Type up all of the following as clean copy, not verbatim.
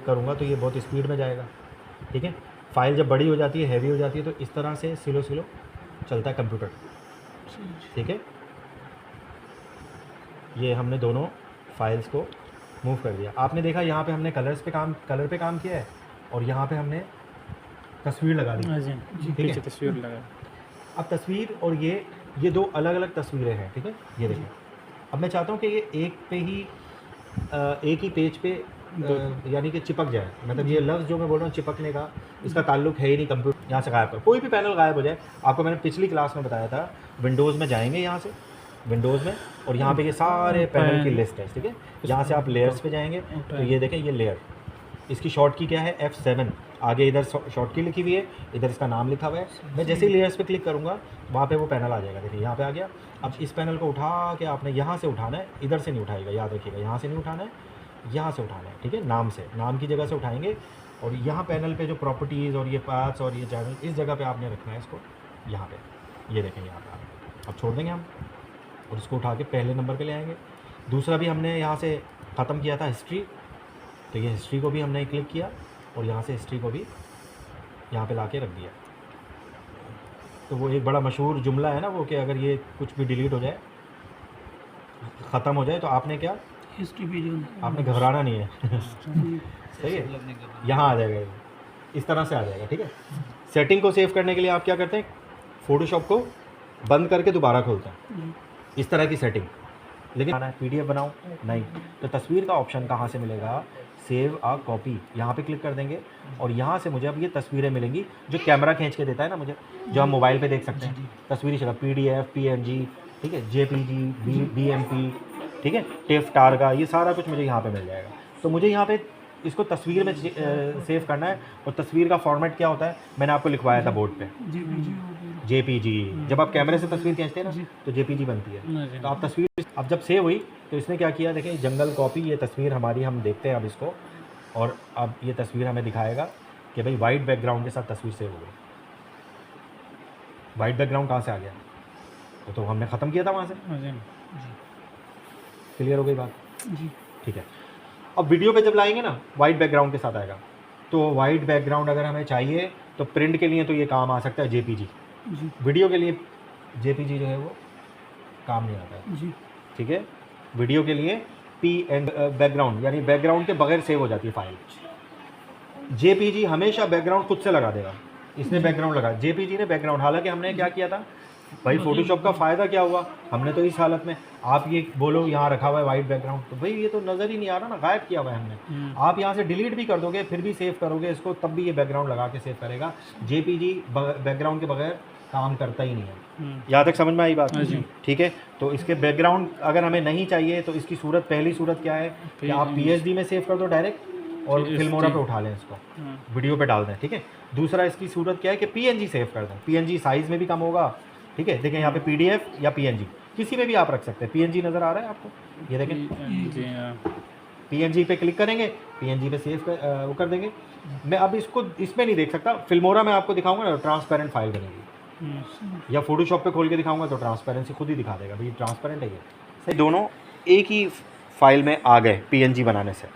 करूँगा तो ये बहुत स्पीड में जाएगा, ठीक है। फाइल जब बड़ी हो जाती है, हैवी हो जाती है, तो इस तरह से स्लो स्लो चलता है कंप्यूटर, ठीक है। ये हमने दोनों फाइल्स को मूव कर दिया। आपने देखा यहाँ पे हमने कलर पे काम किया है और यहाँ पे हमने तस्वीर लगा दी, ठीक है। तस्वीर लगा। अब तस्वीर और ये दो अलग अलग तस्वीरें हैं, ठीक है। ये देखिए, अब मैं चाहता हूँ कि ये एक ही पेज पे यानी कि चिपक जाए। मतलब ये लफ्ज़ जो मैं बोल रहा हूँ चिपकने का, इसका ताल्लुक है ही नहीं कंप्यूटर। यहाँ से गायब कर, कोई भी पैनल गायब हो जाए। आपको मैंने पिछली क्लास में बताया था, विंडोज़ में जाएंगे, यहाँ से विंडोज़ में, और यहाँ पे ये सारे पैनल की लिस्ट है, ठीक है। यहाँ से आप लेयर्स पे जाएंगे तो ये देखें, ये लेयर, इसकी शॉर्ट की क्या है, F7। आगे इधर शॉर्ट की लिखी हुई है, इधर इसका नाम लिखा हुआ है। मैं जैसे ही लेयर्स पे क्लिक करूँगा वहाँ पे वो पैनल आ जाएगा। देखिए यहाँ पे आ गया। अब इस पैनल को उठा के आपने यहाँ से उठाना है, इधर से नहीं उठाएगा, याद रखिएगा। यहाँ से नहीं उठाना है, यहाँ से उठाना है, ठीक है। नाम से, नाम की जगह से उठाएंगे। और यहाँ पैनल पे जो प्रॉपर्टीज़ और ये पाथ्स और ये चैनल, इस जगह पे आपने रखना है इसको, यहाँ पे। ये देखें यहाँ पे अब छोड़ देंगे हम, और इसको उठा के पहले नंबर पे ले आएंगे। दूसरा भी हमने यहाँ से ख़त्म किया था, हिस्ट्री। तो ये हिस्ट्री को भी हमने क्लिक किया और यहाँ से हिस्ट्री को भी यहाँ पे लाके रख दिया। तो वो एक बड़ा मशहूर जुमला है ना वो, कि अगर ये कुछ भी डिलीट हो जाए, ख़त्म हो जाए, तो आपने क्या, हिस्ट्री वीडियो आपने घबराना नहीं है सही है। यहाँ आ जाएगा, इस तरह से आ जाएगा, ठीक है। सेटिंग को सेव करने के लिए आप क्या करते हैं, फ़ोटोशॉप को बंद करके दोबारा खोलते हैं, इस तरह की सेटिंग। लेकिन PDF बनाओ नहीं, तो तस्वीर का ऑप्शन कहाँ से मिलेगा, सेव आ कॉपी, यहाँ पे क्लिक कर देंगे। और यहाँ से मुझे अब ये तस्वीरें मिलेंगी जो कैमरा खींच के देता है ना मुझे, जो हम मोबाइल पे देख सकते हैं। तस्वीरी शक्ल, PDF, PNG, ठीक है, JPG, BMP, ठीक है, टिफ, टारगा, ये सारा कुछ मुझे यहाँ पे मिल जाएगा। तो मुझे यहाँ पे इसको तस्वीर में सेव करना है। और तस्वीर का फॉर्मेट क्या होता है, मैंने आपको लिखवाया था बोर्ड पे, JPG। जब आप कैमरे से तस्वीर खींचते हैं ना तो JPG बनती है। तो आप तस्वीर, अब जब सेव हुई तो इसने क्या किया, देखिए जंगल कॉपी, ये तस्वीर हमारी, हम देखते हैं अब इसको। और अब ये तस्वीर हमें दिखाएगा कि भाई वाइट बैकग्राउंड के साथ तस्वीर सेव हो गई। वाइट बैकग्राउंड कहाँ से आ गया, तो हमने ख़त्म किया था वहाँ से। क्लियर हो गई बात जी, ठीक है। अब वीडियो पे जब लाएंगे ना, वाइट बैकग्राउंड के साथ आएगा। तो वाइट बैकग्राउंड अगर हमें चाहिए तो प्रिंट के लिए तो ये काम आ सकता है JPG। वीडियो के लिए JPG जो है वो काम नहीं आता है जी, ठीक है। वीडियो के लिए बैकग्राउंड, यानी बैकग्राउंड के बगैर सेव हो जाती है फाइल। JPG हमेशा बैकग्राउंड खुद से लगा देगा। इसने बैकग्राउंड लगा, JPG ने बैकग्राउंड। हालांकि हमने क्या किया था भाई, फोटोशॉप का फ़ायदा क्या हुआ, हमने तो इस हालत में, आप ये बोलो यहाँ रखा हुआ है वाइट बैकग्राउंड, तो भाई ये तो नज़र ही नहीं आ रहा ना, गायब किया हुआ है हमने। आप यहाँ से डिलीट भी कर दोगे फिर भी सेव करोगे इसको, तब भी ये बैकग्राउंड लगा के सेव करेगा। JPG बैकग्राउंड के बगैर काम करता ही नहीं है। यहाँ तक समझ में आई बात? ठीक है। तो इसके बैकग्राउंड अगर हमें नहीं चाहिए तो इसकी सूरत, पहली सूरत क्या है कि आप PSD में सेव कर दो डायरेक्ट और फिल्मोरा पे उठा लें इसको, वीडियो पे डाल दें, ठीक है। दूसरा इसकी सूरत क्या है कि PNG सेव कर दें। PNG साइज़ में भी कम होगा, ठीक है। देखें यहाँ पे PDF या PNG किसी में भी आप रख सकते हैं। PNG नज़र आ रहा है आपको, ये देखें, PNG पे क्लिक करेंगे, PNG पे सेव वो कर देंगे। मैं अब इसको इसमें नहीं देख सकता, फिल्मोरा में आपको दिखाऊंगा ना, ट्रांसपेरेंट फाइल बनेगी, या फोटोशॉप पे खोल के दिखाऊंगा तो ट्रांसपेरेंसी खुद ही दिखा देगा, भाई ट्रांसपेरेंट है ये। सही, दोनों एक ही फाइल में आ गए PNG बनाने से।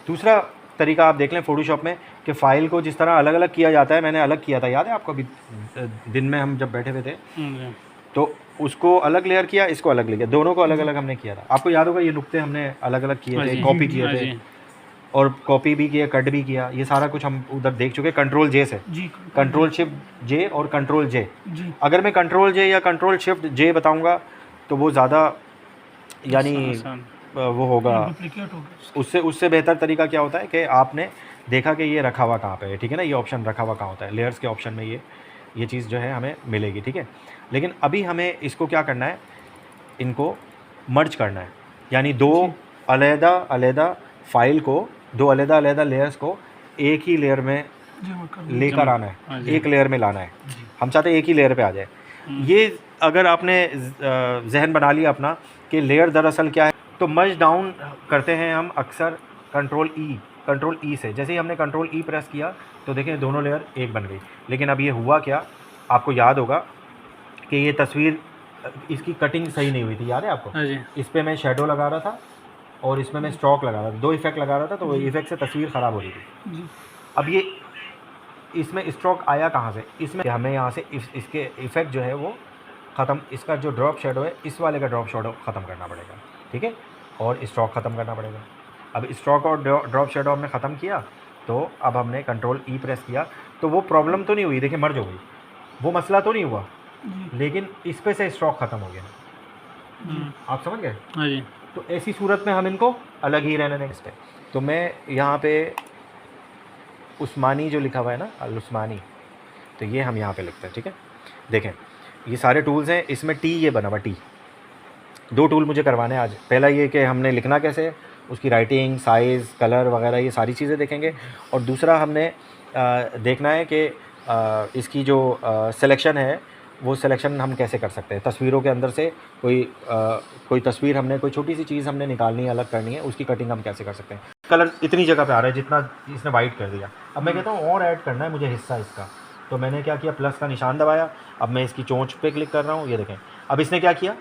दूसरा तरीका आप देख लें फोटोशॉप में कि फ़ाइल को जिस तरह अलग अलग किया जाता है, मैंने अलग किया था, याद है आपको? अभी दिन में हम जब बैठे हुए थे तो उसको अलग लेयर किया, इसको अलग लिया, दोनों को अलग अलग हमने किया था। आपको याद होगा ये नुक्ते हमने अलग अलग किए थे, कॉपी किए थे, और कॉपी भी किया, कट भी किया, ये सारा कुछ हम उधर देख चुके। Ctrl+J से, Ctrl+Shift+J और Ctrl+J। अगर मैं Ctrl+J या Ctrl+Shift+J बताऊँगा तो वो ज़्यादा यानी वो होगा, उससे बेहतर तरीका क्या होता है कि आपने देखा कि ये रखा हुआ कहाँ पे है, ठीक है ना, ये ऑप्शन रखा हुआ कहाँ होता है, लेयर्स के ऑप्शन में ये चीज़ जो है हमें मिलेगी, ठीक है। लेकिन अभी हमें इसको क्या करना है, इनको मर्ज करना है, यानी दो अलग-अलग फाइल को, दो अलग-अलग लेयर्स को एक ही लेयर में लेकर आना है, एक लेयर में लाना है। हम चाहते हैं एक ही लेयर पे आ जाए। ये अगर आपने जहन बना लिया अपना कि लेयर दरअसल क्या है, तो मर्ज डाउन करते हैं हम अक्सर कंट्रोल ई से। जैसे ही हमने Ctrl+E प्रेस किया तो देखें दोनों लेयर एक बन गई। लेकिन अब ये हुआ क्या, आपको याद होगा कि ये तस्वीर, इसकी कटिंग सही नहीं हुई थी, याद है आपको? इस पर मैं शेडो लगा रहा था और इसमें मैं स्ट्रोक लगा रहा था, 2 इफेक्ट लगा रहा था, तो वो इफेक्ट से तस्वीर ख़राब हो रही थी। अब ये इसमें स्ट्रोक आया कहाँ से, इसमें हमें यहाँ से इसके इफेक्ट जो है वो ख़त्म, इसका जो ड्रॉप शेडो है इस वाले का ड्रॉप शेडो ख़त्म करना पड़ेगा, ठीक है, और स्ट्रोक ख़त्म करना पड़ेगा। अब स्ट्रोक और ड्रॉप शेडो हमने ख़त्म किया, तो अब हमने कंट्रोल ई प्रेस किया, तो वो प्रॉब्लम तो नहीं हुई, देखिए मर्ज हो गई, वो मसला तो नहीं हुआ, लेकिन इस पे से स्ट्रोक ख़त्म हो गया। आप समझ गए? हाँ जी। तो ऐसी सूरत में हम इनको अलग ही रहने देंगे इस पर। तो मैं यहाँ पे उस्मानी जो लिखा हुआ है ना, अल उस्मानी, तो ये हम यहाँ पे लिखते हैं, ठीक है। देखें ये सारे टूल्स हैं, इसमें टी ये बना हुआ टी, 2 टूल मुझे करवाने हैं आज। पहला ये कि हमने लिखना कैसे है, उसकी राइटिंग, साइज़, कलर वगैरह ये सारी चीज़ें देखेंगे, और दूसरा हमने देखना है कि इसकी जो सिलेक्शन है वो सिलेक्शन हम कैसे कर सकते हैं। तस्वीरों के अंदर से कोई तस्वीर हमने, कोई छोटी सी चीज़ हमने निकालनी है, अलग करनी है, उसकी कटिंग हम कैसे कर सकते हैं। कलर इतनी जगह पे आ रहा है जितना इसने वाइट कर दिया, अब मैं कहता हूँ और ऐड करना है मुझे हिस्सा इसका, तो मैंने क्या किया, प्लस का निशान दबाया, अब मैं इसकी चोंच पे क्लिक कर रहा हूँ, ये देखें अब इसने क्या किया,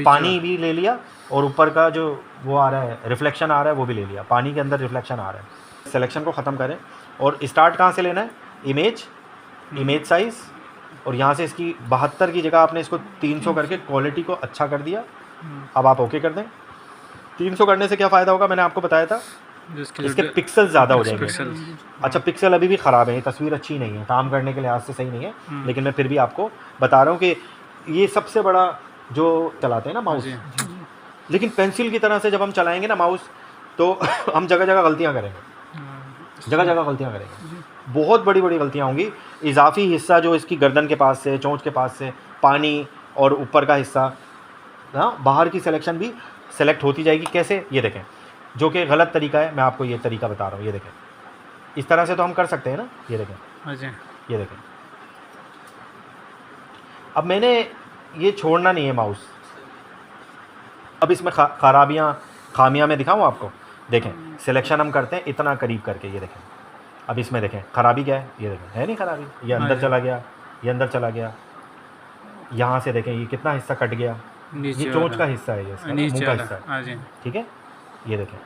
पानी भी ले लिया और ऊपर का जो वो आ रहा है रिफ्लेक्शन आ रहा है वो भी ले लिया, पानी के अंदर रिफ्लेक्शन आ रहा है। सिलेक्शन को ख़त्म करें और स्टार्ट कहाँ से लेना है, इमेज साइज़, और यहाँ से इसकी 72 की जगह आपने इसको 300 करके क्वालिटी को अच्छा कर दिया। अब आप ओके कर दें। 300 करने से क्या फ़ायदा होगा, मैंने आपको बताया था, इसके पिक्सल ज़्यादा हो जाएंगे। अच्छा पिक्सल अभी भी ख़राब है, ये तस्वीर अच्छी नहीं है, काम करने के लिहाज से सही नहीं है, लेकिन मैं फिर भी आपको बता रहा हूँ कि ये सबसे बड़ा जो चलाते हैं ना माउस, लेकिन पेंसिल की तरह से जब हम चलाएंगे ना माउस, तो हम जगह जगह गलतियाँ करेंगे, जगह जगह गलतियाँ करेंगे, बहुत बड़ी बड़ी गलतियाँ होंगी। इजाफी हिस्सा जो इसकी गर्दन के पास से, चोंच के पास से, पानी और ऊपर का हिस्सा, हाँ, बाहर की सिलेक्शन भी सेलेक्ट होती जाएगी। कैसे, ये देखें, जो कि गलत तरीका है, मैं आपको ये तरीका बता रहा हूँ। ये देखें, इस तरह से तो हम कर सकते हैं ना, ये देखें, ये देखें। अब मैंने ये छोड़ना नहीं है माउस। अब इसमें खामियां मैं दिखाऊँ आपको। देखें सिलेक्शन हम करते हैं इतना करीब करके, ये देखें। अब इसमें देखें खराबी क्या है, ये देखें, है नहीं खराबी, ये अंदर चला गया, ये अंदर चला गया। यहाँ से देखें ये कितना हिस्सा कट गया, ये चोंच का हिस्सा है, ये मुंह का हिस्सा है, ठीक है। ये देखें,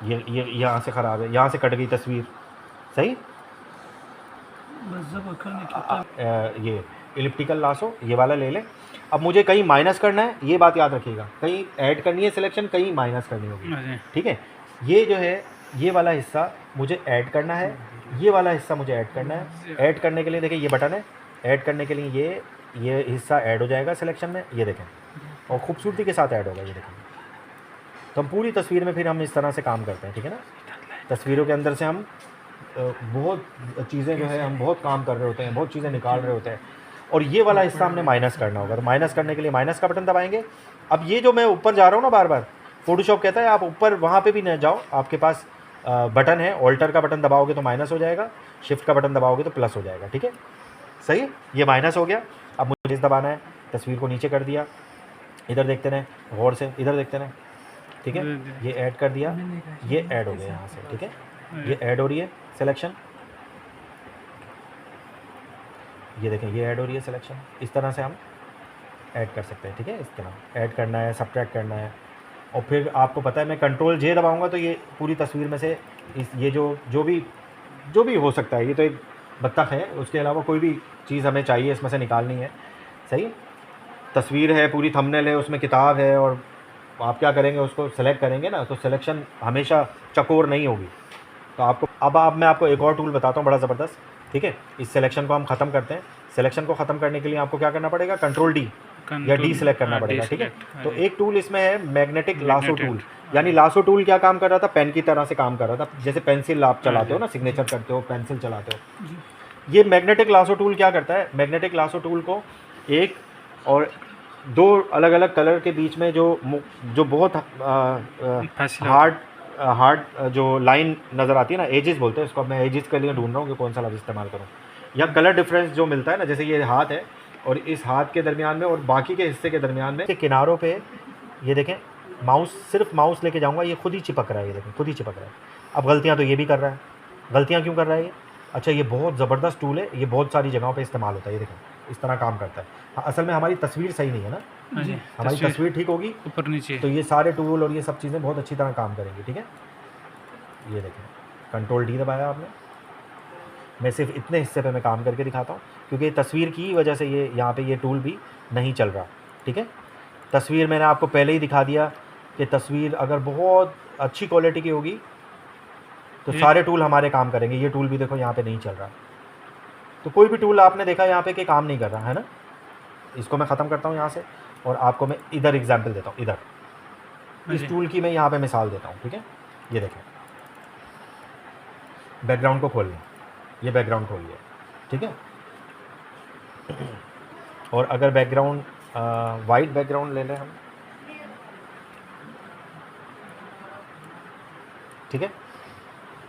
ये यहाँ से ख़राब है, यहाँ से कट गई तस्वीर, सही। ये इलिप्टिकल लासो ये वाला ले लें। अब मुझे कहीं माइनस करना है, ये बात याद रखिएगा, कहीं ऐड करनी है सिलेक्शन, कहीं माइनस करनी होगी, ठीक है। ये जो है ये वाला हिस्सा मुझे ऐड करना है, ये वाला हिस्सा मुझे ऐड करना है। ऐड करने के लिए देखिए ये बटन है, ऐड करने के लिए ये हिस्सा ऐड हो जाएगा सिलेक्शन में, ये देखें, और ख़ूबसूरती के साथ ऐड होगा, ये देखें। तो हम पूरी तस्वीर में फिर हम इस तरह से काम करते हैं, ठीक है ना। तस्वीरों के अंदर से हम बहुत चीज़ें जो है हम बहुत काम कर रहे होते हैं, बहुत चीज़ें निकाल रहे होते हैं, और ये वाला हिस्सा हमने माइनस करना होगा। तो माइनस करने के लिए माइनस का बटन दबाएंगे। अब ये जो मैं ऊपर जा रहा हूँ ना, बार बार फोटोशॉप कहता है आप ऊपर वहाँ पे भी न जाओ, आपके पास बटन है, ऑल्टर का बटन दबाओगे तो माइनस हो जाएगा, शिफ्ट का बटन दबाओगे तो प्लस हो जाएगा, ठीक है, सही है। ये माइनस हो गया। अब मुझे दबाना है, तस्वीर को नीचे कर दिया, इधर देखते रहें गौर से, इधर देखते रहें, ठीक है। ये ऐड कर दिया, ये ऐड हो गया यहाँ से, ठीक है, ये ऐड हो रही है सिलेक्शन, ये देखें ये ऐड हो रही है सिलेक्शन। इस तरह से हम ऐड कर सकते हैं, ठीक है। इस तरह ऐड करना है, सब्ट्रैक्ट करना है, और फिर आपको पता है मैं कंट्रोल जे दबाऊंगा तो ये पूरी तस्वीर में से ये जो भी हो सकता है, ये तो एक बत्तख है, उसके अलावा कोई भी चीज़ हमें चाहिए इसमें से निकालनी है, सही। तस्वीर है, पूरी थंबनेल है, उसमें किताब है, और आप क्या करेंगे, उसको सेलेक्ट करेंगे ना, तो सिलेक्शन हमेशा चकोर नहीं होगी। तो आपको अब मैं आपको एक और टूल बताता हूँ बड़ा ज़बरदस्त, ठीक है। इस सिलेक्शन को हम ख़त्म करते हैं। सिलेक्शन को ख़त्म करने के लिए आपको क्या करना पड़ेगा, कंट्रोल डी या डी सेलेक्ट करना पड़ेगा, ठीक है। तो एक टूल इसमें है मैग्नेटिक लासो टूल, यानी लासो टूल क्या काम कर रहा था, पेन की तरह से काम कर रहा था। जैसे पेंसिल आप चलाते हो ना, सिग्नेचर करते हो, पेंसिल चलाते हो, ये मैग्नेटिक लासो टूल क्या करता है, मैग्नेटिक लासो टूल को एक और दो अलग अलग कलर के बीच में जो बहुत हार्ड जो लाइन नज़र आती है ना, एजेस बोलते हैं इसको। मैं एजेस के लिए ढूंढ रहा हूँ कि कौन सा लफ्ज़ इस्तेमाल करूँ। या कलर डिफरेंस जो मिलता है ना, जैसे ये हाथ है और इस हाथ के दरमियान में और बाकी के हिस्से के दरमियान में किनारों पे, ये देखें माउस, सिर्फ माउस लेके जाऊँगा, ये खुद ही चिपक रहा है, ये देखें खुद ही चिपक रहा है। अब गलतियाँ तो ये भी कर रहा है, गलतियाँ क्यों कर रहा है ये, अच्छा ये बहुत ज़बरदस्त टूल है, ये बहुत सारी जगहों पे इस्तेमाल होता है, ये देखें इस तरह काम करता है। हाँ, असल में हमारी तस्वीर सही नहीं है ना, हाँ जी, हमारी तस्वीर ठीक होगी ऊपर नीचे। तो ये सारे टूल और ये सब चीज़ें बहुत अच्छी तरह काम करेंगी। ठीक है, ये देखें कंट्रोल डी दबाया आपने। मैं सिर्फ इतने हिस्से पे मैं काम करके दिखाता हूँ क्योंकि तस्वीर की वजह से ये यहाँ पे ये टूल भी नहीं चल रहा। ठीक है, तस्वीर मैंने आपको पहले ही दिखा दिया कि तस्वीर अगर बहुत अच्छी क्वालिटी की होगी तो सारे टूल हमारे काम करेंगे। ये टूल भी देखो यहाँ पे नहीं चल रहा, तो कोई भी टूल आपने देखा यहाँ पे कि काम नहीं कर रहा है ना। इसको मैं ख़त्म करता हूँ यहाँ से और आपको मैं इधर एग्जाम्पल देता हूँ। इधर इस टूल की मैं यहाँ पे मिसाल देता हूँ। ठीक है, ये देखें बैकग्राउंड को खोल लें, ये बैकग्राउंड खोल लिया। ठीक है, और अगर बैकग्राउंड वाइट बैकग्राउंड ले लें हम, ठीक है,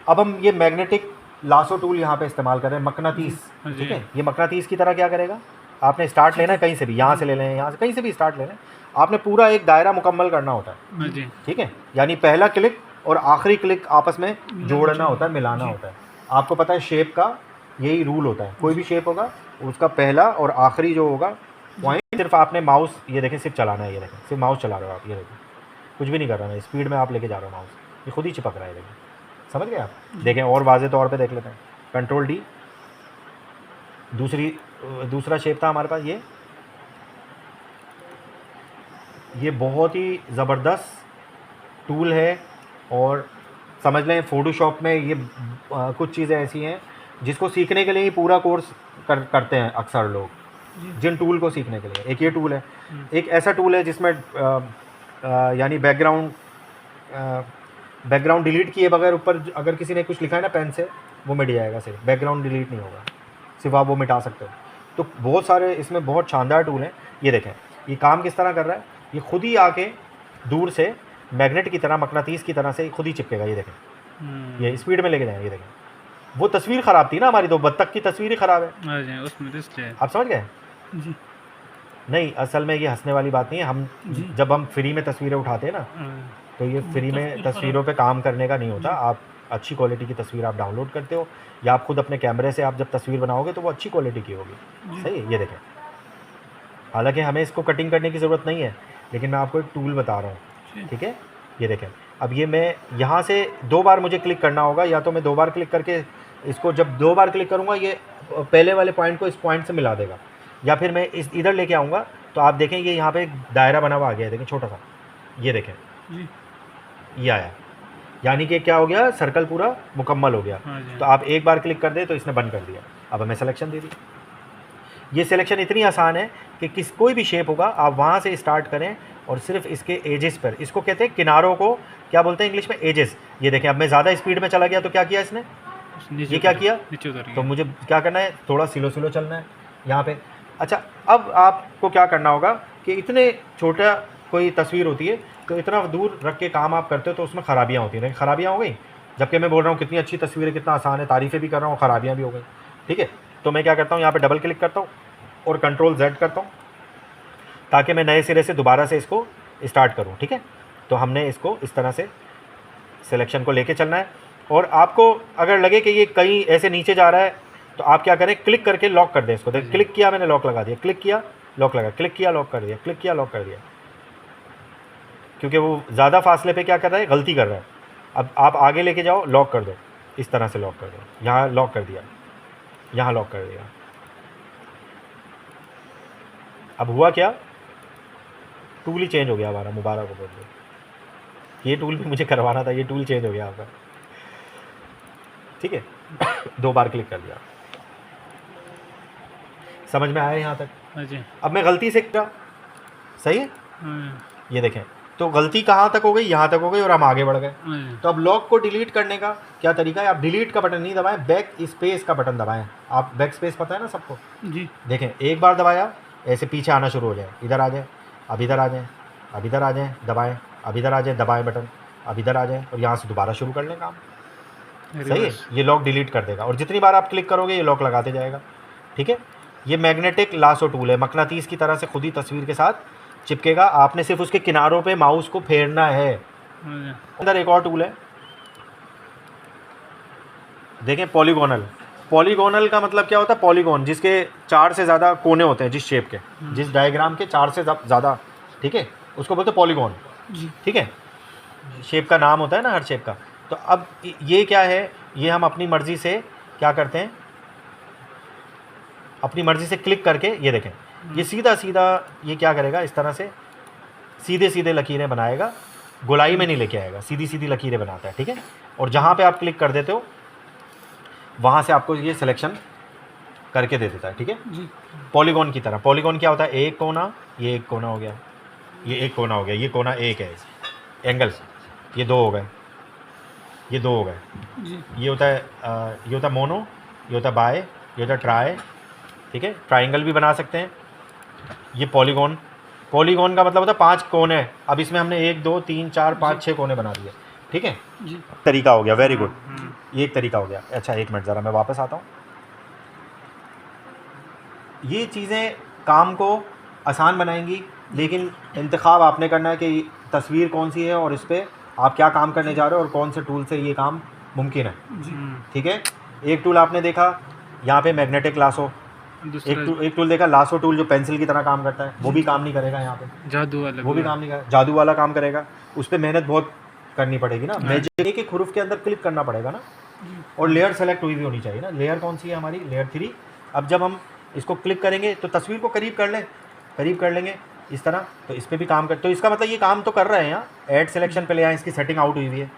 अब हम ये मैग्नेटिक लासो टूल यहाँ पे इस्तेमाल कर रहे हैं, मकनातीस। ठीक है, ये मकनातीस की तरह क्या करेगा, आपने स्टार्ट लेना है कहीं से भी, यहाँ से ले लें, यहाँ से कहीं से भी स्टार्ट ले लें, आपने पूरा एक दायरा मुकम्मल करना होता है। ठीक है, यानी पहला क्लिक और आखिरी क्लिक आपस में जोड़ना होता है, मिलाना होता है। आपको पता है शेप का यही रूल होता है, कोई भी शेप होगा उसका पहला और आखिरी जो होगा पॉइंट, सिर्फ आपने माउस ये देखें सिर्फ चलाना है, ये देखें सिर्फ माउस चला रहे हो आप, ये देखें कुछ भी नहीं कर रहा है, स्पीड में आप लेके जा रहे हो माउस, ये खुद ही चिपक रहा है। देखें, समझ गए आप। देखें और वाज़े तौर पे देख लेते हैं, कंट्रोल डी, दूसरा शेप था हमारे पास ये बहुत ही ज़बरदस्त टूल है। और समझ लें फ़ोटोशॉप में ये कुछ चीज़ें ऐसी हैं जिसको सीखने के लिए ही पूरा कोर्स करते हैं अक्सर लोग, जिन टूल को सीखने के लिए। एक ये टूल है, एक ऐसा टूल है जिसमें यानी बैकग्राउंड डिलीट किए बगैर ऊपर अगर किसी ने कुछ लिखा है ना पेन से, वो मिट जाएगा, सिर्फ बैकग्राउंड डिलीट नहीं होगा, सिर्फ आप वो मिटा सकते हो। तो बहुत सारे इसमें बहुत शानदार टूल हैं। ये देखें ये काम किस तरह कर रहा है, ये खुद ही आके दूर से मैग्नेट की तरह, मकनातीस की तरह से खुद ही चिपकेगा। ये देखें ये स्पीड में लेके जाएंगे। ये देखें वो तस्वीर ख़राब थी ना हमारी, तो बत्तख की तस्वीर ही ख़राब है उसमें, आप समझ गए। नहीं, असल में ये हंसने वाली बात नहीं है। हम जब हम फ्री में तस्वीरें उठाते हैं ना, तो ये फ्री में तस्वीरों पे काम करने का नहीं होता। आप अच्छी क्वालिटी की तस्वीर आप डाउनलोड करते हो या आप खुद अपने कैमरे से आप जब तस्वीर बनाओगे तो वो अच्छी क्वालिटी की होगी। सही है, ये देखें, हालांकि हमें इसको कटिंग करने की ज़रूरत नहीं है, लेकिन मैं आपको एक टूल बता रहा हूँ। ठीक है, ये देखें, अब ये मैं यहाँ से 2 बार मुझे क्लिक करना होगा, या तो मैं 2 बार क्लिक करके इसको, जब 2 बार क्लिक करूँगा ये पहले वाले पॉइंट को इस पॉइंट से मिला देगा, या फिर मैं इस इधर लेके आऊँगा तो आप देखें ये यहाँ पे एक दायरा बना हुआ आ गया है, देखें छोटा सा, ये देखें ये आया, यानी कि क्या हो गया, सर्कल पूरा मुकम्मल हो गया। तो आप एक बार क्लिक कर दे तो इसने बंद कर दिया। अब हमें सिलेक्शन दे दी। ये सिलेक्शन इतनी आसान है कि कोई भी शेप होगा आप वहाँ से स्टार्ट करें और सिर्फ इसके एजेस पर, इसको कहते हैं किनारों को क्या बोलते हैं इंग्लिश में, एजेस। ये देखें अब मैं ज़्यादा स्पीड में चला गया तो क्या किया इसने, ये क्या किया, तो मुझे क्या करना है, थोड़ा स्लो स्लो चलना है यहाँ पे। अच्छा, अब आपको क्या करना होगा कि इतने छोटा कोई तस्वीर होती है तो इतना दूर रख के काम आप करते हो तो उसमें ख़राबियाँ होती हैं, ख़राबियाँ हो गई, जबकि मैं बोल रहा हूँ कितनी अच्छी तस्वीर है, कितना आसान है, तारीफ़ें भी कर रहा हूँ, ख़राबियाँ भी हो गई। ठीक है, तो मैं क्या करता हूँ, यहाँ पे डबल क्लिक करता हूँ और कंट्रोल Z करता हूँ ताकि मैं नए सिरे से दोबारा से इसको स्टार्ट करूँ। ठीक है, तो हमने इसको इस तरह से सिलेक्शन को लेके चलना है। और आपको अगर लगे कि ये कहीं ऐसे नीचे जा रहा है तो आप क्या करें, क्लिक करके लॉक कर दें इसको। देख, क्लिक किया मैंने, लॉक लगा दिया, क्लिक किया लॉक लगा, क्लिक किया लॉक कर दिया, क्लिक किया लॉक कर दिया, क्योंकि वो ज़्यादा फासले पे क्या कर रहा है, गलती कर रहा है। अब आप आगे लेके जाओ, लॉक कर दो, इस तरह से लॉक कर दो, यहाँ लॉक कर दिया, यहाँ लॉक कर दिया। अब हुआ क्या, टूल ही चेंज हो गया हमारा, मुबारक हो गया। ये टूल भी मुझे करवाना था, ये टूल चेंज हो गया आपका। ठीक है, 2 बार क्लिक कर दिया, समझ में आया यहाँ तक। अब मैं गलती से क्या, सही है, ये देखें, तो गलती कहाँ तक हो गई, यहाँ तक हो गई और हम आगे बढ़ गए। तो अब लॉक को डिलीट करने का क्या तरीका है, आप डिलीट का बटन नहीं दबाएं, बैक स्पेस का बटन दबाएं। आप बैक स्पेस पता है ना सबको जी। देखें, एक बार दबाया ऐसे पीछे आना शुरू हो जाए, इधर आ जाए, अब इधर आ जाए, अब इधर आ जाए, दबाएं, अब इधर आ जाए, दबाएं बटन, अब इधर आ जाए और यहाँ से दोबारा शुरू कर लें काम। सही है, ये लॉक डिलीट कर देगा और जितनी बार आप क्लिक करोगे ये लॉक लगाते जाएगा। ठीक है, ये मैग्नेटिक लासो टूल है, मकनातीस की तरह से खुद ही तस्वीर के साथ चिपकेगा, आपने सिर्फ उसके किनारों पे माउस को फेरना है। अंदर एक और टूल है, देखें, पॉलीगोनल पॉलीगोनल का मतलब क्या होता है? पॉलीगोन जिसके 4 से ज़्यादा कोने होते हैं, जिस शेप के, जिस डायग्राम के 4 से ज़्यादा, ठीक है, उसको बोलते हैं पॉलीगोन। ठीक है, शेप का नाम होता है ना हर शेप का। तो अब ये क्या है, ये हम अपनी मर्ज़ी से क्या करते हैं, अपनी मर्ज़ी से क्लिक करके, ये देखें ये सीधा सीधा ये क्या करेगा, इस तरह से सीधे सीधे लकीरें बनाएगा, गोलाई में नहीं लेके आएगा, सीधी सीधी लकीरें बनाता है। ठीक है, और जहाँ पे आप क्लिक कर देते हो वहाँ से आपको ये सिलेक्शन करके दे देता है। ठीक है, पॉलीगॉन की तरह। पॉलीगॉन क्या होता है? एक कोना, ये एक कोना हो गया, ये एक कोना हो गया, ये कोना एक है, एंगल्स ये 2 हो गए, ये 2 हो गए। ये होता है ये होता है मोनो, ये होता है बाय, ये होता है ट्राई। ठीक है, ट्राइंगल भी बना सकते हैं। ये पॉलीगॉन, पॉलीगॉन का मतलब होता है 5 कोने। अब इसमें हमने 1 2 3 4 5 6 कोने बना दिए। ठीक है, तरीका हो गया, वेरी गुड, ये एक तरीका हो गया। अच्छा एक मिनट ज़रा मैं वापस आता हूँ। ये चीज़ें काम को आसान बनाएंगी, लेकिन इंतखाब आपने करना है कि तस्वीर कौन सी है और इस पर आप क्या काम करने जा रहे हो और कौन से टूल से ये काम मुमकिन है। ठीक है, एक टूल आपने देखा यहाँ पे मैग्नेटिक लासो, एक टूल देखा लासो टूल जो पेंसिल की तरह काम करता है, वो भी काम नहीं करेगा यहाँ पे, जादू वाला वो भी काम नहीं करेगा, जादू वाला काम करेगा, उस पर मेहनत बहुत करनी पड़ेगी ना, मैजिक के हुरूफ के अंदर क्लिक करना पड़ेगा ना, और लेयर सेलेक्ट हुई भी होनी चाहिए ना। लेयर कौन सी है हमारी? लेयर 3। अब जब हम इसको क्लिक करेंगे तो तस्वीर को करीब कर लें, करीब कर लेंगे इस तरह, तो इस पर भी काम कर, तो इसका मतलब ये काम तो कर रहे हैं। यहाँ ऐड सिलेक्शन पे ले आए, इसकी सेटिंग आउट हुई है,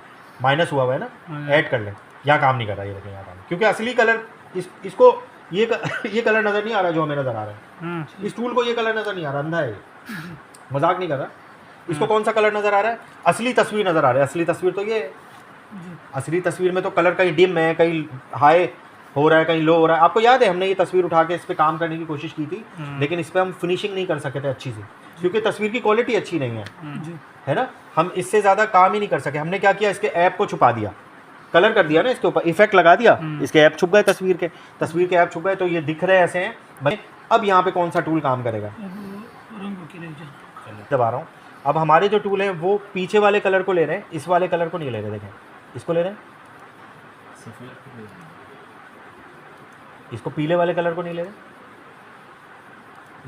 माइनस हुआ है ना, ऐड कर लें, यहाँ काम नहीं कर रहा, ये देखें यहाँ काम, क्योंकि असली कलर इसको ये कलर नज़र नहीं आ रहा जो हमें नज़र आ रहा है, इस टूल को ये कलर नज़र नहीं आ रहा, अंधा है, मजाक नहीं कर रहा। इसको कौन सा कलर नज़र आ रहा है? असली तस्वीर नज़र आ रहा है। असली तस्वीर तो ये है, असली तस्वीर में तो कलर कहीं डिम है, कहीं हाई हो रहा है, कहीं लो हो रहा है। आपको याद है हमने ये तस्वीर उठा के इस पर काम करने की कोशिश की थी, लेकिन इस पर हम फिनिशिंग नहीं कर सके थे अच्छी से, क्योंकि तस्वीर की क्वालिटी अच्छी नहीं है ना। हम इससे ज़्यादा काम ही नहीं कर सके। हमने क्या किया, इसके ऐप को छुपा दिया, कलर कर दिया ना, इसके ऊपर इफेक्ट लगा दिया, इसके ऐप छुप गए, तस्वीर के ऐप छुप गए, तो ये दिख रहे ऐसे हैं। अब यहाँ पे कौन सा टूल काम करेगा? दबा रहा हूँ। अब हमारे जो टूल हैं वो पीछे वाले कलर को ले रहे हैं, इस वाले कलर को नहीं ले रहे। देखें, इसको ले रहे हैं, इसको पीले वाले कलर को नहीं ले रहे।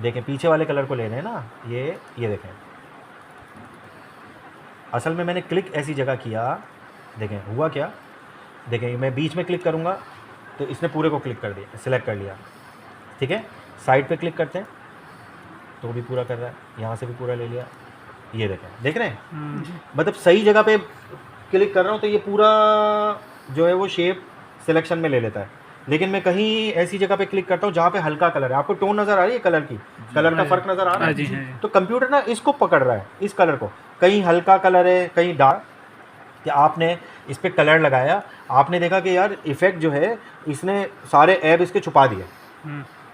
देखें, पीछे वाले कलर को ले रहे हैं ना, ये देखें। असल में मैंने क्लिक ऐसी जगह किया, देखें हुआ क्या, देखें मैं बीच में क्लिक करूँगा तो इसने पूरे को क्लिक कर दिया, सिलेक्ट कर लिया। ठीक है, साइड पे क्लिक करते हैं तो भी पूरा कर रहा है, यहाँ से भी पूरा ले लिया। ये देखें, देख रहे हैं, मतलब सही जगह पे क्लिक कर रहा हूँ तो ये पूरा जो है वो शेप सिलेक्शन में ले लेता है। लेकिन मैं कहीं ऐसी जगह पे क्लिक करता हूँ जहाँ पे हल्का कलर है, आपको टोन नज़र आ रही है कलर की, कलर का फ़र्क नज़र आ रहा है, तो कंप्यूटर ना इसको पकड़ रहा है, इस कलर को, कहीं हल्का कलर है कहीं डार्क, कि आपने इस पर कलर लगाया, आपने देखा कि यार इफ़ेक्ट जो है इसने सारे ऐप इसके छुपा दिए।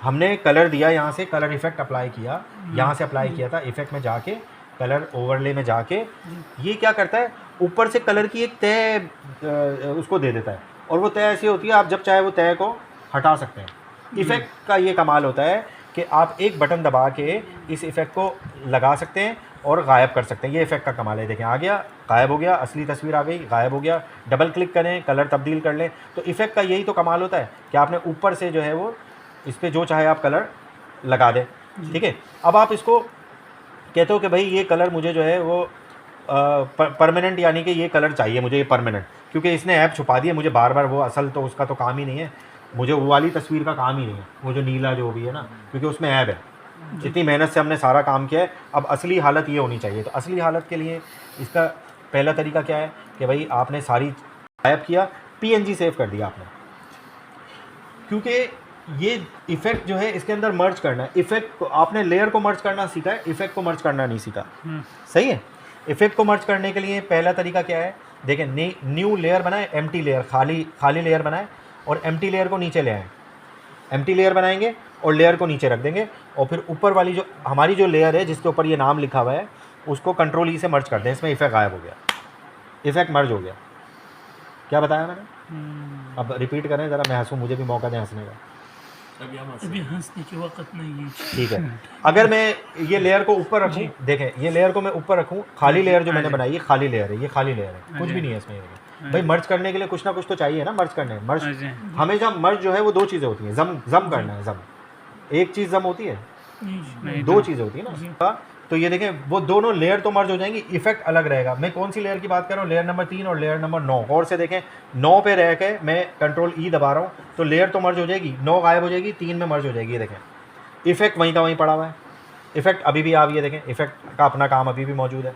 हमने कलर दिया, यहाँ से कलर इफ़ेक्ट अप्लाई किया, यहाँ से अप्लाई किया था, इफ़ेक्ट में जाके कलर ओवरले में जाके ये क्या करता है, ऊपर से कलर की एक तय उसको दे देता है, और वो तय ऐसी होती है आप जब चाहे वो तय को हटा सकते हैं। इफ़ेक्ट का ये कमाल होता है कि आप एक बटन दबा के इस इफ़ेक्ट को लगा सकते हैं और गायब कर सकते हैं। ये इफ़ेक्ट का कमाल है। देखें, आ गया, गायब हो गया, असली तस्वीर आ गई, गायब हो गया। डबल क्लिक करें, कलर तब्दील कर लें। तो इफ़ेक्ट का यही तो कमाल होता है कि आपने ऊपर से जो है वो इस पर जो चाहे आप कलर लगा दें। ठीक है, अब आप इसको कहते हो कि भाई ये कलर मुझे जो है वो परमानेंट, यानी कि ये कलर चाहिए मुझे, ये परमानेंट, क्योंकि इसने ऐप छुपा दिया मुझे बार बार, वो असल तो उसका तो काम ही नहीं है, मुझे वो वाली तस्वीर का काम ही नहीं है, वो जो नीला जो भी है ना, क्योंकि उसमें ऐप है। इतनी मेहनत से हमने सारा काम किया है, अब असली हालत ये होनी चाहिए। तो असली हालत के लिए इसका पहला तरीका क्या है कि भाई आपने सारी गायब किया, PNG सेव कर दिया आपने, क्योंकि ये इफ़ेक्ट जो है इसके अंदर मर्ज करना है। इफ़ेक्ट को आपने लेयर को मर्ज करना सीखा है, इफ़ेक्ट को मर्ज करना नहीं सीखा। सही है, इफ़ेक्ट को मर्ज करने के लिए पहला तरीका क्या है, देखें, न्यू लेयर बनाए, एम्प्टी लेयर, खाली लेयर बनाए, और एम्प्टी लेयर को नीचे ले आएँ। एम्प्टी लेयर बनाएंगे और लेयर को नीचे रख देंगे, और फिर ऊपर वाली जो हमारी जो लेयर है जिसके ऊपर ये नाम लिखा हुआ है उसको कंट्रोल E से मर्ज कर दें। इसमें इफ़ेक्ट गायब हो गया, इफ़ेक्ट मर्ज हो गया। क्या बताया मैंने? अब रिपीट करें ज़रा, मैं हंसूँ, मुझे भी मौका दें हंसने का। अभी हंसने की वक्त नहीं है। ठीक है, अगर मैं ये लेयर को ऊपर रखूँ, देखें ये लेयर को मैं ऊपर रखूँ, खाली लेयर जो मैंने बनाई, ये खाली लेयर है, ये खाली लेयर है, कुछ भी नहीं है इसमें। भाई मर्ज करने के लिए कुछ ना कुछ तो चाहिए ना, मर्ज करने मर्ज हाँ जी। हमेशा मर्ज जो है वो दो चीज़ें होती हैं, जम करना है, जम एक चीज़ जम होती है, नहीं दो चीज़ें होती है ना। तो ये देखें वो दोनों लेयर तो मर्ज हो जाएंगी, इफेक्ट अलग रहेगा। मैं कौन सी लेयर की बात कर रहा हूँ, लेयर नंबर 3 और लेयर नंबर 9। और से देखें 9 पे रह के मैं कंट्रोल ई दबा रहा हूँ तो लेयर तो मर्ज हो जाएगी, 9 गायब हो जाएगी, 3 में मर्ज हो जाएगी। ये देखें इफेक्ट वहीं का वहीं पड़ा हुआ है, इफेक्ट अभी भी आप ये देखें इफेक्ट का अपना काम अभी भी मौजूद है।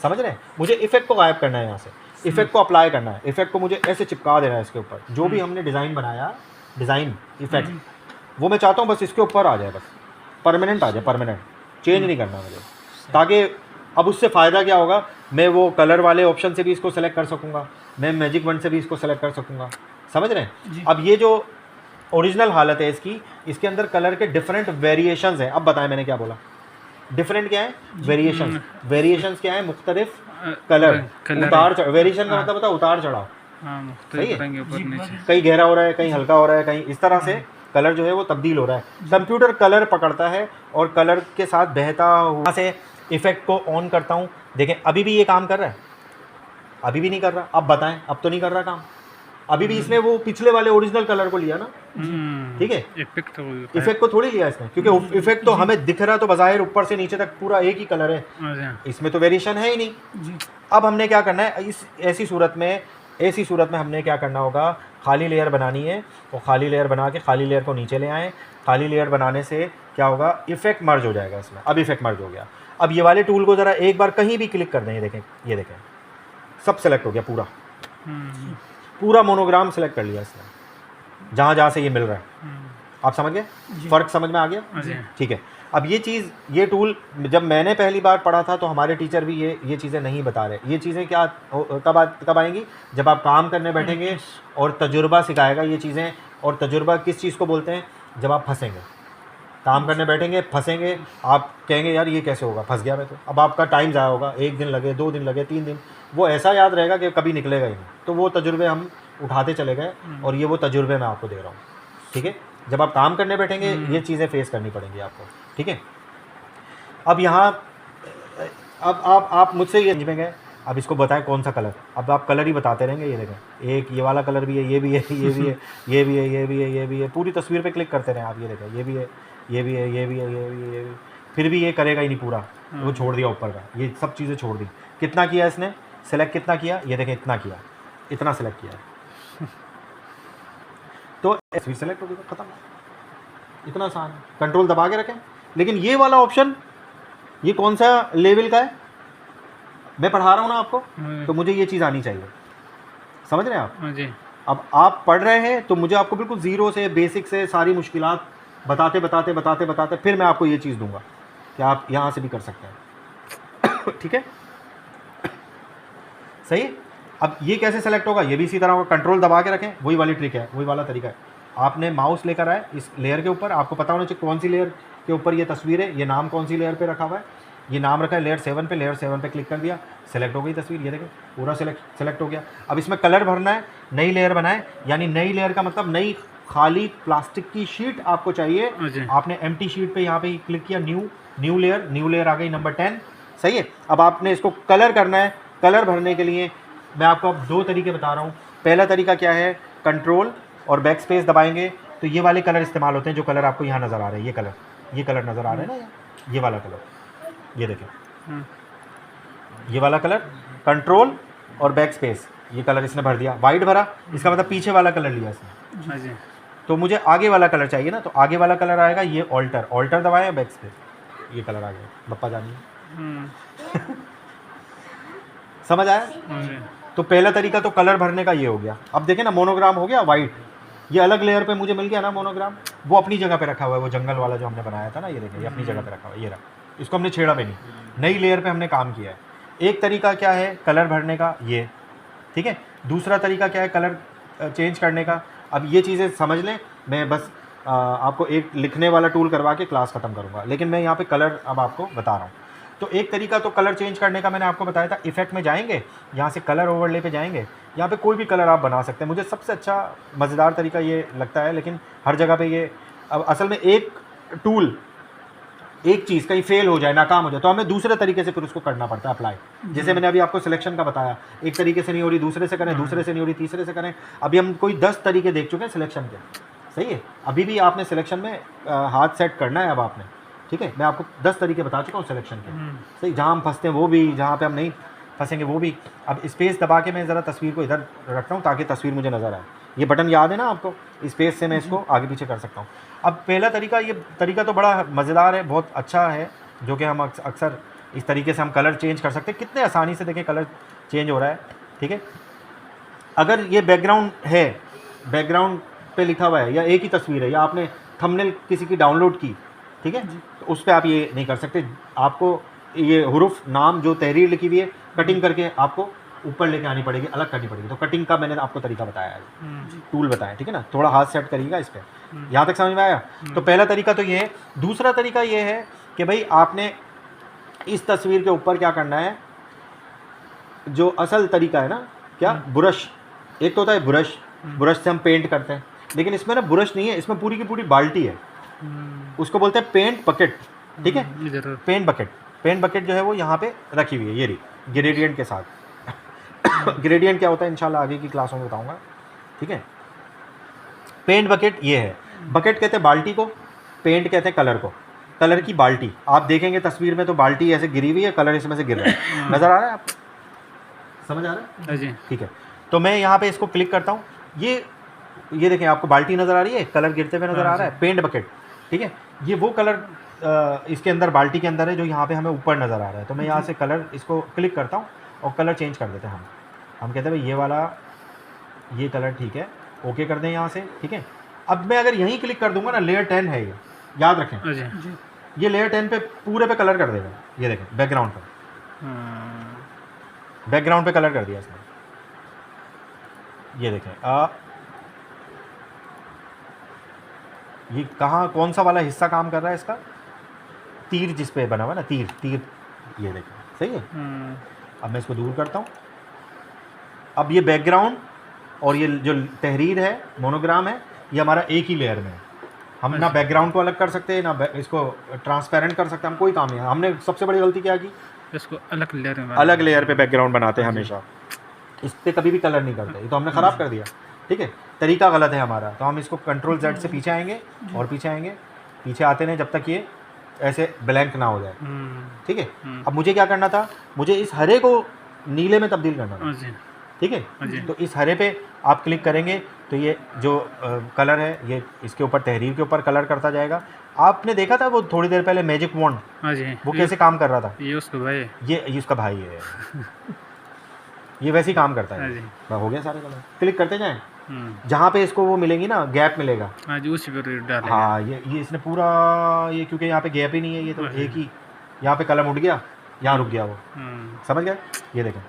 समझ रहे हैं, मुझे इफेक्ट को गायब करना है, यहाँ से इफेक्ट को अप्लाई करना है, इफेक्ट को मुझे ऐसे चिपका देना है इसके ऊपर। जो भी हमने डिज़ाइन बनाया, डिज़ाइन इफेक्ट, वो मैं चाहता हूँ बस इसके ऊपर आ जाए, बस परमानेंट आ जाए, परमानेंट चेंज नहीं करना मुझे। ताकि अब उससे फ़ायदा क्या होगा, मैं वो कलर वाले ऑप्शन से भी इसको सेलेक्ट कर सकूँगा, मैं मैजिक वंड से भी इसको सेलेक्ट कर सकूँगा। समझ रहे हैं। अब ये जो ओरिजिनल हालत है इसकी, इसके अंदर कलर के डिफरेंट वेरिएशंस हैं। अब बताएं मैंने क्या बोला, डिफरेंट क्या है, वेरिएशंस। वेरिएशंस क्या है, मुख्तलिफ कलर, उतार चढ़ाव। वेरिएशन का मतलब होता है उतार चढ़ाव, सही है। कहीं गहरा हो रहा है, कहीं हल्का हो रहा है, कहीं इस तरह से कलर जो है वो तब्दील हो रहा है। कंप्यूटर कलर पकड़ता है और कलर के साथ बहता हुआ से इफेक्ट को ऑन करता हूँ। देखें अभी भी ये काम कर रहा है, अभी भी नहीं कर रहा। अब बताएं, अब तो नहीं कर रहा काम, अभी भी इसने वो पिछले वाले ओरिजिनल कलर को लिया ना, ठीक है। इफेक्ट को थोड़ी लिया इसने, क्योंकि इफेक्ट तो हमें दिख रहा है तो बज़ाहिर ऊपर से नीचे तक पूरा एक ही कलर है, इसमें तो वेरिएशन है ही नहीं। अब हमने क्या करना है, इस ऐसी सूरत में हमने क्या करना होगा, खाली लेयर बनानी है और खाली लेयर बना के खाली लेयर को नीचे ले आएँ। खाली लेयर बनाने से क्या होगा, इफेक्ट मर्ज हो जाएगा इसमें। अब इफेक्ट मर्ज हो गया। अब ये वाले टूल को ज़रा एक बार कहीं भी क्लिक कर दें, ये देखें, ये देखें सब सेलेक्ट हो गया, पूरा मोनोग्राम सेलेक्ट कर लिया इसने, जहाँ जहाँ से ये मिल रहा है। आप समझ गए, फ़र्क समझ में आ गया, ठीक है। अब ये चीज़, ये टूल जब मैंने पहली बार पढ़ा था तो हमारे टीचर भी ये चीज़ें नहीं बता रहे। ये चीज़ें क्या कब आएंगी, जब आप काम करने बैठेंगे और तजुर्बा सिखाएगा ये चीज़ें। और तजुर्बा किस चीज़ को बोलते हैं, जब आप फंसेंगे, काम करने बैठेंगे, फंसेंगे, आप कहेंगे यार ये कैसे होगा, फंस गया मैं तो। अब आपका टाइम ज़ाया होगा, 1 दिन लगे, 2 दिन लगे, 3 दिन, वो ऐसा याद रहेगा कि कभी निकलेगा ही नहीं। तो वो तजुर्बे हम उठाते चले गए और ये वो तजुर्बे मैं आपको दे रहा हूँ, ठीक है। जब आप काम करने बैठेंगे ये चीज़ें फेस करनी पड़ेंगी आपको, ठीक है। अब यहाँ अब आप मुझसे ये समझ में गए, अब इसको बताएं कौन सा कलर। अब आप कलर ही बताते रहेंगे। ये देखें, एक ये वाला कलर भी है, ये भी है, ये भी है, ये भी है, ये भी है, ये भी है। पूरी तस्वीर पे क्लिक करते रहें आप। ये देखें, ये भी है, ये भी है, ये भी है, ये भी है, ये भी। फिर भी ये करेगा ही नहीं पूरा, वो छोड़ दिया ऊपर का, ये सब चीज़ें छोड़ दी। कितना किया इसने सेलेक्ट, कितना किया, ये देखें इतना किया, इतना सेलेक्ट किया, तो तस्वीर सेलेक्ट हो गई, खत्म। इतना आसान है, कंट्रोल दबा के रखें। लेकिन ये वाला ऑप्शन, ये कौन सा लेवल का है, मैं पढ़ा रहा हूँ ना आपको, तो मुझे ये चीज़ आनी चाहिए। समझ रहे हैं आप। अब आप पढ़ रहे हैं तो मुझे आपको बिल्कुल ज़ीरो से, बेसिक से सारी मुश्किलात बताते फिर मैं आपको ये चीज़ दूंगा कि आप यहाँ से भी कर सकते हैं। ठीक है, सही। अब ये कैसे सेलेक्ट होगा, ये भी इसी तरह होगा, कंट्रोल दबा के रखें। वही वाली ट्रिक है, वही वाला तरीका है। आपने माउस लेकर आए इस लेयर के ऊपर, आपको पता होना चाहिए कौन सी लेयर के ऊपर ये तस्वीर है, ये नाम कौन सी लेयर पे रखा हुआ है। ये नाम रखा है लेयर 7 पे, लेयर 7 पे क्लिक कर दिया, सेलेक्ट हो गई तस्वीर। ये देखें पूरा सेलेक्ट हो गया। अब इसमें कलर भरना है, नई लेयर बनाए, यानी नई लेयर का मतलब नई खाली प्लास्टिक की शीट आपको चाहिए। आपने एम्प्टी शीट पे यहाँ पे क्लिक किया, न्यू लेयर आ गई नंबर 10, सही है। अब आपने इसको कलर करना है। कलर भरने के लिए मैं आपको अब 2 तरीके बता रहा हूँ। पहला तरीका क्या है, कंट्रोल और बैक स्पेस दबाएंगे तो ये वाले कलर इस्तेमाल होते हैं जो कलर आपको यहाँ नज़र आ रहे हैं। ये कलर नज़र आ रहे हैं ना, ये वाला कलर, ये देखें, ये वाला कलर, कंट्रोल और बैक स्पेस, ये कलर इसने भर दिया, वाइट भरा, इसका मतलब पीछे वाला कलर लिया इसने। तो मुझे आगे वाला कलर चाहिए ना, तो आगे वाला कलर आएगा ये ऑल्टर दबाएं, बैक स्पेस, ये कलर आ गया। बप्पा जानिए। समझ आया। तो पहला तरीका तो कलर भरने का ये हो गया। अब देखें ना, मोनोग्राम हो गया वाइट, ये अलग लेयर पे मुझे मिल गया ना मोनोग्राम, वो अपनी जगह पे रखा हुआ है। वो जंगल वाला जो हमने बनाया था ना, ये देखिए, ये अपनी जगह पे रखा हुआ है, ये रहा, इसको हमने छेड़ा भी नहीं, नई लेयर पे हमने काम किया है। एक तरीका क्या है कलर भरने का, ये, ठीक है। दूसरा तरीका क्या है कलर चेंज करने का। अब ये चीज़ें समझ लें, मैं बस आपको एक लिखने वाला टूल करवा के क्लास ख़त्म करूँगा, लेकिन मैं यहाँ पे कलर अब आपको बता रहा हूँ। तो एक तरीका तो कलर चेंज करने का मैंने आपको बताया था। इफेक्ट में जाएंगे, यहाँ से कलर ओवरले पे जाएंगे, यहाँ पे कोई भी कलर आप बना सकते हैं। मुझे सबसे अच्छा मज़ेदार तरीका ये लगता है, लेकिन हर जगह पे ये, अब असल में एक टूल एक चीज़ कहीं फेल हो जाए, नाकाम हो जाए, तो हमें दूसरे तरीके से फिर उसको करना पड़ता है अप्लाई। जैसे मैंने अभी आपको सिलेक्शन का बताया, एक तरीके से नहीं हो रही दूसरे से करें, दूसरे से नहीं हो रही तीसरे से करें। अभी हम कोई 10 तरीके देख चुके हैं सिलेक्शन के, सही है। अभी भी आपने सिलेक्शन में हाथ सेट करना है अब आपने, ठीक है। मैं आपको 10 तरीके बता चुका हूँ सिलेक्शन के, सही। जहाँ हम फंसते हैं वो भी, जहाँ पे हम नहीं फंसेंगे वो भी। अब स्पेस दबा के मैं ज़रा तस्वीर को इधर रखता हूँ ताकि तस्वीर मुझे नज़र आए। ये बटन याद है ना आपको, स्पेस से मैं इसको आगे पीछे कर सकता हूँ। अब पहला तरीका, ये तरीका तो बड़ा मज़ेदार है, बहुत अच्छा है, जो कि हम अक्सर इस तरीके से हम कलर चेंज कर सकते हैं। कितने आसानी से देखें कलर चेंज हो रहा है, ठीक है। अगर ये बैकग्राउंड है, बैकग्राउंड पे लिखा हुआ है, या एक ही तस्वीर है, या आपने थंबनेल किसी की डाउनलोड की, ठीक है, तो उस पर आप ये नहीं कर सकते। आपको ये हुरूफ नाम जो तहरीर लिखी हुई है, कटिंग करके आपको ऊपर लेके आनी पड़ेगी, अलग करनी पड़ेगी। तो कटिंग का मैंने आपको तरीका बताया है, टूल बताया, ठीक है ना। थोड़ा हाथ सेट करिएगा इस पर, यहाँ तक समझ में आया। तो पहला तरीका तो ये है। दूसरा तरीका ये है कि भाई आपने इस तस्वीर के ऊपर क्या करना है, जो असल तरीका है ना, क्या, ब्रश। एक तो होता है ब्रश, ब्रश से हम पेंट करते हैं, लेकिन इसमें ना ब्रश नहीं है, इसमें पूरी की पूरी बाल्टी है, उसको बोलते हैं पेंट बकेट, ठीक है। पेंट बकेट, पेंट बकेट जो है वो यहाँ पे रखी हुई है, ये रही ग्रेडियंट के साथ। ग्रेडियंट क्या होता है इंशाल्लाह आगे की क्लासों में बताऊंगा, ठीक है। पेंट बकेट ये है। बकेट कहते हैं बाल्टी को, पेंट कहते हैं कलर को। कलर की बाल्टी आप देखेंगे तस्वीर में, तो बाल्टी ऐसे गिरी हुई है, कलर इसमें से गिर रहा है, नज़र आ रहा है आपको, समझ आ रहा है जी, ठीक है। तो मैं यहाँ पे इसको क्लिक करता हूँ, ये देखें आपको बाल्टी नज़र आ रही है, कलर गिरते हुए नज़र आ रहा है, पेंट बकेट, ठीक है। ये वो कलर इसके अंदर, बाल्टी के अंदर है, जो यहाँ पे हमें ऊपर नज़र आ रहा है। तो मैं यहाँ से कलर इसको क्लिक करता हूँ और कलर चेंज कर देते हैं हम कहते हैं भाई ये वाला, ये कलर ठीक है, ओके कर दें यहाँ से, ठीक है। अब मैं अगर यहीं क्लिक कर दूंगा ना, लेयर 10 है ये, याद रखें जी। ये लेयर 10 पे पूरे पे कलर कर देगा, ये देखें बैकग्राउंड पर, बैकग्राउंड पे कलर कर दिया इसने, ये देखें। ये कहाँ, कौन सा वाला हिस्सा काम कर रहा है इसका, तीर जिस पे बना हुआ ना, तीर, ये देखें, सही है। अब मैं इसको दूर करता हूँ। अब ये बैकग्राउंड और ये जो तहरीर है, मोनोग्राम है, ये हमारा एक ही लेयर में है। हम ना बैकग्राउंड को अलग कर सकते हैं, ना इसको ट्रांसपेरेंट कर सकते हैं, हम कोई काम नहीं है। हमने सबसे बड़ी गलती क्या की, इसको अलग लेयर पे बैकग्राउंड बनाते हैं हमेशा, इस पर कभी भी कलर नहीं करते, ये तो हमने ख़राब कर दिया, ठीक है। तरीका गलत है हमारा। तो हम इसको कंट्रोल Z से पीछे आएंगे और पीछे आएंगे, पीछे आते नहीं जब तक ये ऐसे ब्लैंक ना हो जाए, ठीक है। अब मुझे क्या करना था, मुझे इस हरे को नीले में तब्दील करना था, ठीक है। तो इस हरे पे आप क्लिक करेंगे तो ये जो कलर है, ये इसके ऊपर, तहरीर के ऊपर कलर करता जाएगा। आपने देखा था वो थोड़ी देर पहले मैजिक वॉन्ड, वो कैसे काम कर रहा था, ये उसका भाई, ये उसका भाई है। ये वैसे ही काम करता है। हो गया सारे कलर, क्लिक करते जाएं, जहाँ पे इसको वो मिलेंगी ना, गैप मिलेगा, उसी पर डालेंगे। हाँ, ये इसने पूरा, ये क्योंकि यहाँ पे गैप ही नहीं है, ये तो एक ही, यहाँ पे कलम उठ गया, यहाँ रुक गया वो, समझ गए। ये देखें